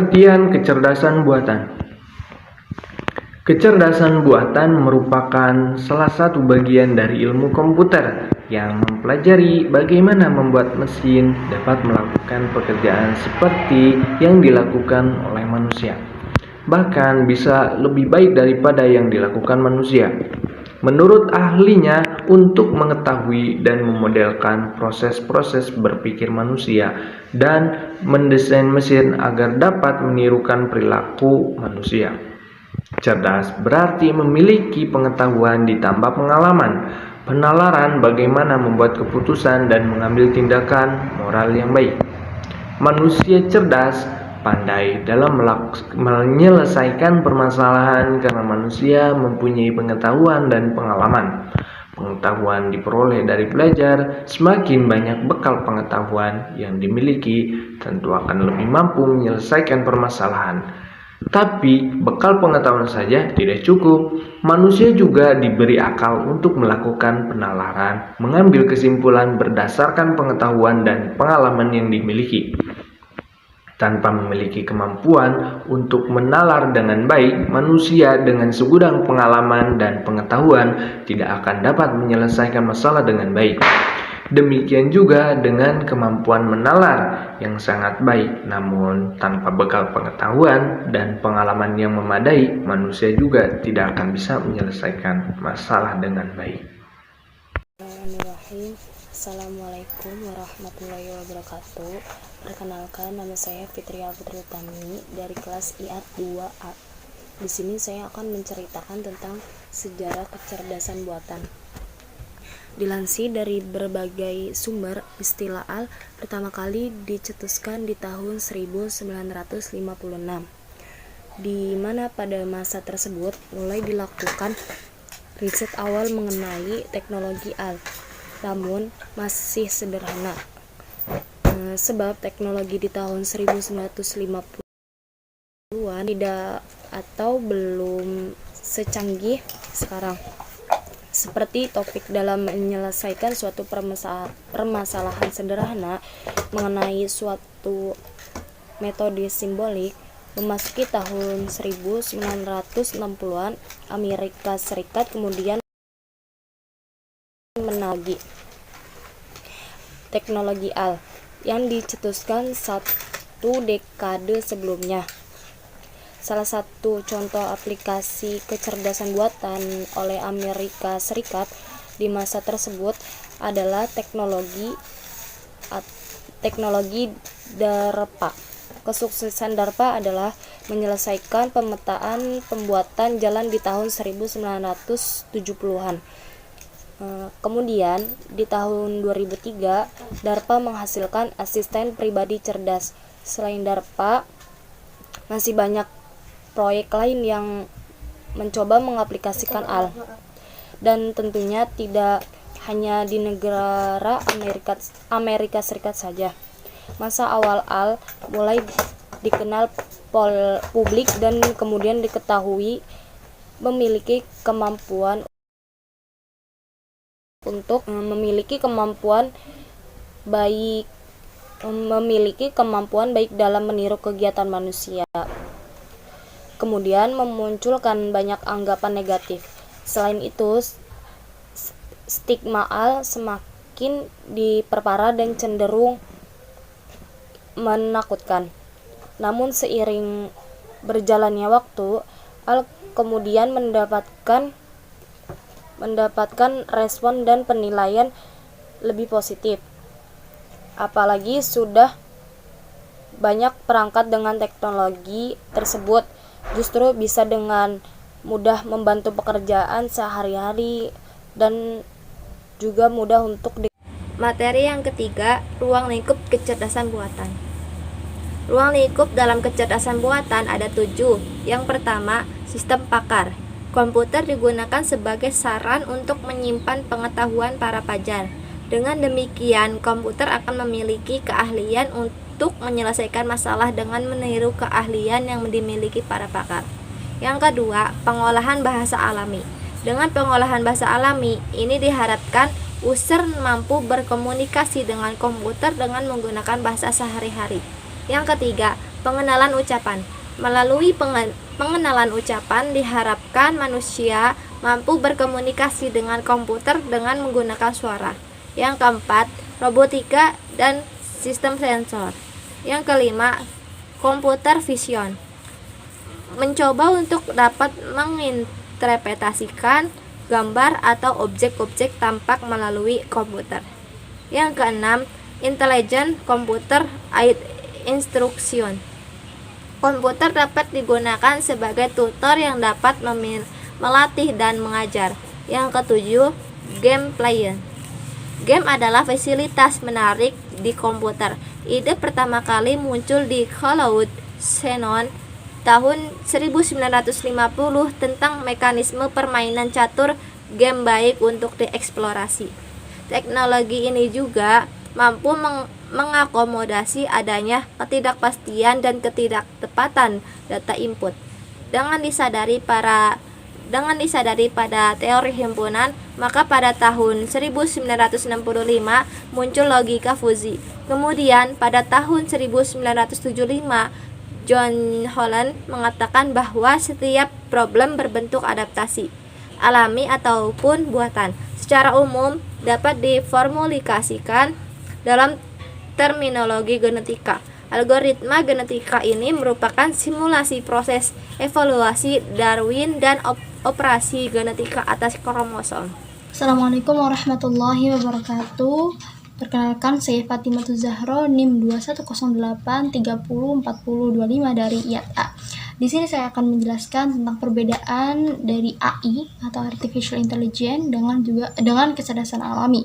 Pengertian kecerdasan buatan. Kecerdasan buatan merupakan salah satu bagian dari ilmu komputer yang mempelajari bagaimana membuat mesin dapat melakukan pekerjaan seperti yang dilakukan oleh manusia. Bahkan bisa lebih baik daripada yang dilakukan manusia. Menurut ahlinya, untuk mengetahui dan memodelkan proses-proses berpikir manusia dan mendesain mesin agar dapat menirukan perilaku manusia. Cerdas berarti memiliki pengetahuan ditambah pengalaman, penalaran bagaimana membuat keputusan dan mengambil tindakan moral yang baik. Manusia cerdas pandai dalam menyelesaikan permasalahan karena manusia mempunyai pengetahuan dan pengalaman. Pengetahuan diperoleh dari belajar. Semakin banyak bekal pengetahuan yang dimiliki, tentu akan lebih mampu menyelesaikan permasalahan. Tapi bekal pengetahuan saja tidak cukup. Manusia juga diberi akal untuk melakukan penalaran, mengambil kesimpulan berdasarkan pengetahuan dan pengalaman yang dimiliki. Tanpa memiliki kemampuan untuk menalar dengan baik, manusia dengan segudang pengalaman dan pengetahuan tidak akan dapat menyelesaikan masalah dengan baik. Demikian juga dengan kemampuan menalar yang sangat baik, namun tanpa bekal pengetahuan dan pengalaman yang memadai, manusia juga tidak akan bisa menyelesaikan masalah dengan baik. Bismillahirrahmanirrahim. Assalamualaikum warahmatullahi wabarakatuh. Perkenalkan, nama saya Fitria Putri Utami dari kelas IA 2A. Di sini saya akan menceritakan tentang sejarah kecerdasan buatan. Dilansir dari berbagai sumber, istilah AL pertama kali dicetuskan di tahun 1956, di mana pada masa tersebut mulai dilakukan riset awal mengenai teknologi AL, namun masih sederhana. Sebab teknologi di tahun 1950-an tidak atau belum secanggih sekarang. Seperti topik dalam menyelesaikan suatu permasalahan sederhana mengenai suatu metode simbolik. Memasuki tahun 1960-an, Amerika Serikat kemudian menagi teknologi AL yang dicetuskan satu dekade sebelumnya. Salah satu contoh aplikasi kecerdasan buatan oleh Amerika Serikat di masa tersebut adalah teknologi DARPA. Kesuksesan DARPA adalah menyelesaikan pemetaan pembuatan jalan di tahun 1970-an. Kemudian di tahun 2003, DARPA menghasilkan asisten pribadi cerdas. Selain DARPA, masih banyak proyek lain yang mencoba mengaplikasikan AL, dan tentunya tidak hanya di negara Amerika Serikat saja. Masa awal AL mulai dikenal publik dan kemudian diketahui memiliki kemampuan baik dalam meniru kegiatan manusia. Kemudian memunculkan banyak anggapan negatif. Selain itu, stigma AL semakin diperparah dan cenderung menakutkan. Namun seiring berjalannya waktu, AL kemudian mendapatkan respon dan penilaian lebih positif. Apalagi sudah banyak perangkat dengan teknologi tersebut justru bisa dengan mudah membantu pekerjaan sehari-hari dan juga mudah untuk Materi yang ketiga, ruang lingkup kecerdasan buatan. Ruang lingkup dalam kecerdasan buatan ada 7. Yang pertama, sistem pakar. Komputer digunakan sebagai saran untuk menyimpan pengetahuan para pelajar. Dengan demikian, komputer akan memiliki keahlian untuk menyelesaikan masalah dengan meniru keahlian yang dimiliki para pakar. Yang kedua, pengolahan bahasa alami. Dengan pengolahan bahasa alami, ini diharapkan user mampu berkomunikasi dengan komputer dengan menggunakan bahasa sehari-hari. Yang ketiga, Pengenalan ucapan. Melalui pengenalan ucapan diharapkan manusia mampu berkomunikasi dengan komputer dengan menggunakan suara. Yang keempat, robotika dan sistem sensor. Yang kelima, computer vision. Mencoba untuk dapat menginterpretasikan gambar atau objek-objek tampak melalui komputer. Yang keenam, intelligent computer aid instruction. Komputer dapat digunakan sebagai tutor yang dapat melatih dan mengajar. Yang ketujuh, game player. Game adalah fasilitas menarik di komputer. Ide pertama kali muncul di Claude Shannon tahun 1950 tentang mekanisme permainan catur game baik untuk dieksplorasi. Teknologi ini juga mampu mengakomodasi adanya ketidakpastian dan ketidaktepatan data input. Dengan disadari pada teori himpunan, maka pada tahun 1965 muncul logika fuzzy. Kemudian pada tahun 1975 John Holland mengatakan bahwa setiap problem berbentuk adaptasi, alami ataupun buatan, secara umum dapat diformulasikan dalam terminologi genetika. Algoritma genetika ini merupakan simulasi proses evolusi Darwin dan operasi genetika atas kromosom. Assalamualaikum warahmatullahi wabarakatuh. Perkenalkan, saya Fatimah Zahro, NIM 2108304025 dari IAT A. Di sini saya akan menjelaskan tentang perbedaan dari AI atau Artificial Intelligence dengan kecerdasan alami.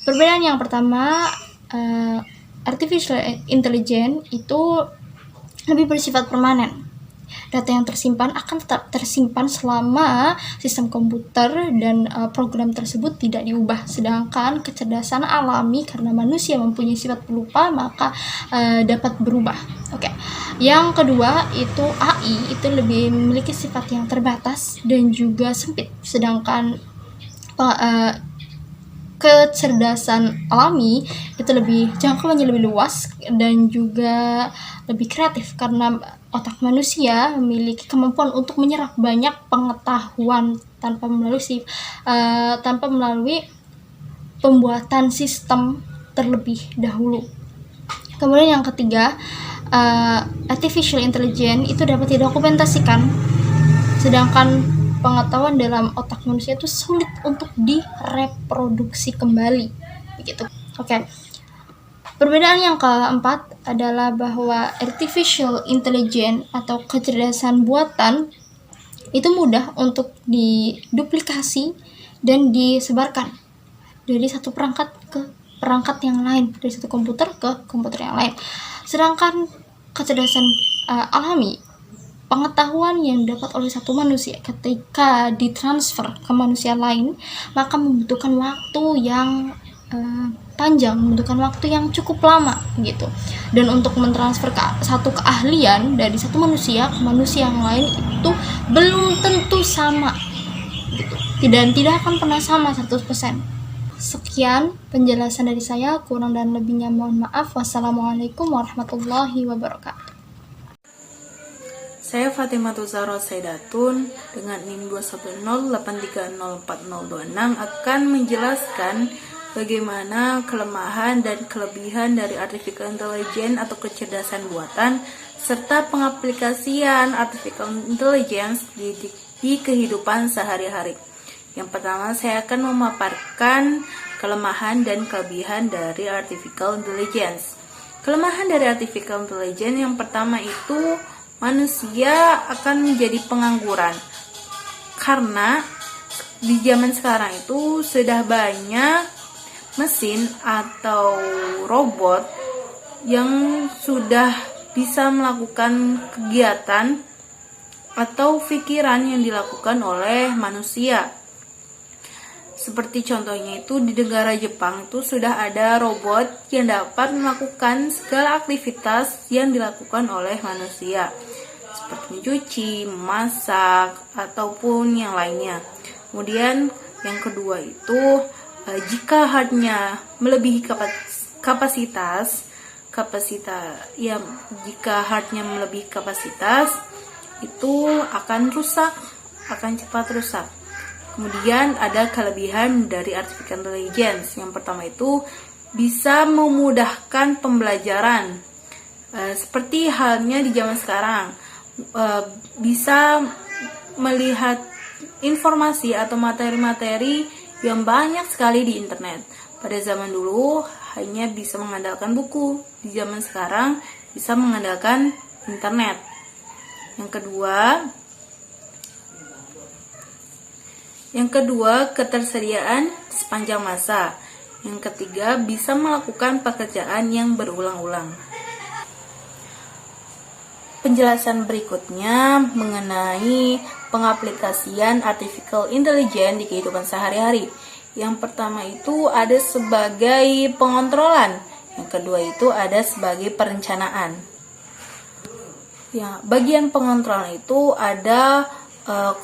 Perbedaan yang pertama, Artificial Intelligence itu lebih bersifat permanen. Data yang tersimpan akan tetap tersimpan selama sistem komputer dan program tersebut tidak diubah. Sedangkan kecerdasan alami, karena manusia mempunyai sifat pelupa, maka dapat berubah. Yang kedua itu AI itu lebih memiliki sifat yang terbatas dan juga sempit. Sedangkan kecerdasan alami itu lebih jangkauannya lebih luas dan juga lebih kreatif, karena otak manusia memiliki kemampuan untuk menyerap banyak pengetahuan tanpa melalui pembuatan sistem terlebih dahulu. Kemudian yang ketiga, Artificial Intelligence itu dapat didokumentasikan, sedangkan pengetahuan dalam otak manusia itu sulit untuk direproduksi kembali, begitu. Perbedaan yang keempat adalah bahwa Artificial Intelligence atau kecerdasan buatan itu mudah untuk diduplikasi dan disebarkan dari satu perangkat ke perangkat yang lain, dari satu komputer ke komputer yang lain. Sedangkan kecerdasan alami, pengetahuan yang didapat oleh satu manusia ketika ditransfer ke manusia lain, maka membutuhkan waktu yang panjang, membutuhkan waktu yang cukup lama gitu. Dan untuk mentransfer satu keahlian dari satu manusia ke manusia yang lain itu belum tentu sama gitu. Tidak akan pernah sama 100%. Sekian penjelasan dari saya, kurang dan lebihnya mohon maaf. Wassalamualaikum warahmatullahi wabarakatuh. Saya Fatimah Zahro Saidatun dengan NIM 21083040026 akan menjelaskan bagaimana kelemahan dan kelebihan dari Artificial Intelligence atau kecerdasan buatan serta pengaplikasian Artificial Intelligence di kehidupan sehari-hari. Yang pertama, saya akan memaparkan kelemahan dan kelebihan dari Artificial Intelligence. Kelemahan dari Artificial Intelligence yang pertama itu manusia akan menjadi pengangguran, karena di zaman sekarang itu sudah banyak mesin atau robot yang sudah bisa melakukan kegiatan atau pikiran yang dilakukan oleh manusia. Seperti contohnya itu di negara Jepang itu sudah ada robot yang dapat melakukan segala aktivitas yang dilakukan oleh manusia, seperti mencuci, memasak, ataupun yang lainnya. Kemudian yang kedua itu jika hardnya melebihi kapasitas, kapasitas, ya jika hardnya melebihi kapasitas itu akan rusak, akan cepat rusak. Kemudian ada kelebihan dari artificial intelligence. Yang pertama itu bisa memudahkan pembelajaran. Seperti halnya di zaman sekarang, bisa melihat informasi atau materi-materi yang banyak sekali di internet. Pada zaman dulu hanya bisa mengandalkan buku, di zaman sekarang bisa mengandalkan internet. Yang kedua, ketersediaan sepanjang masa. Yang ketiga, bisa melakukan pekerjaan yang berulang-ulang. Penjelasan berikutnya mengenai pengaplikasian artificial intelligence di kehidupan sehari-hari. Yang pertama itu ada sebagai pengontrolan, yang kedua itu ada sebagai perencanaan. Ya, bagian pengontrolan itu ada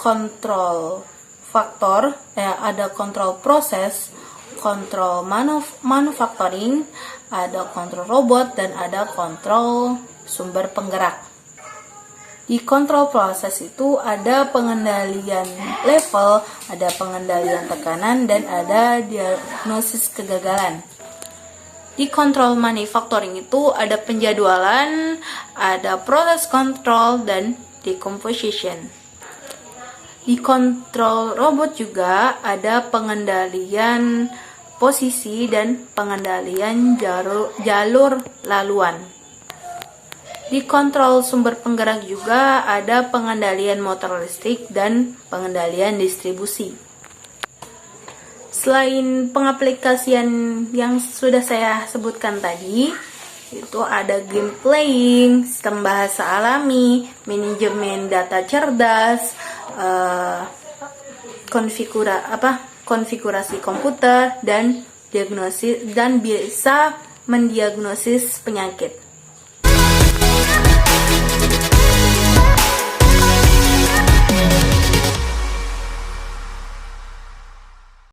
kontrol faktor, ada kontrol proses, kontrol manufacturing, ada kontrol robot, dan ada kontrol sumber penggerak. Di kontrol proses itu ada pengendalian level, ada pengendalian tekanan, dan ada diagnosis kegagalan. Di kontrol manufacturing itu ada penjadwalan, ada proses control, dan decomposition. Di kontrol robot juga ada pengendalian posisi dan pengendalian jalur laluan. Di kontrol sumber penggerak juga ada pengendalian motor listrik dan pengendalian distribusi. Selain pengaplikasian yang sudah saya sebutkan tadi, itu ada game playing, sistem bahasa alami, manajemen data cerdas, konfigurasi komputer, dan diagnosis, dan bisa mendiagnosis penyakit.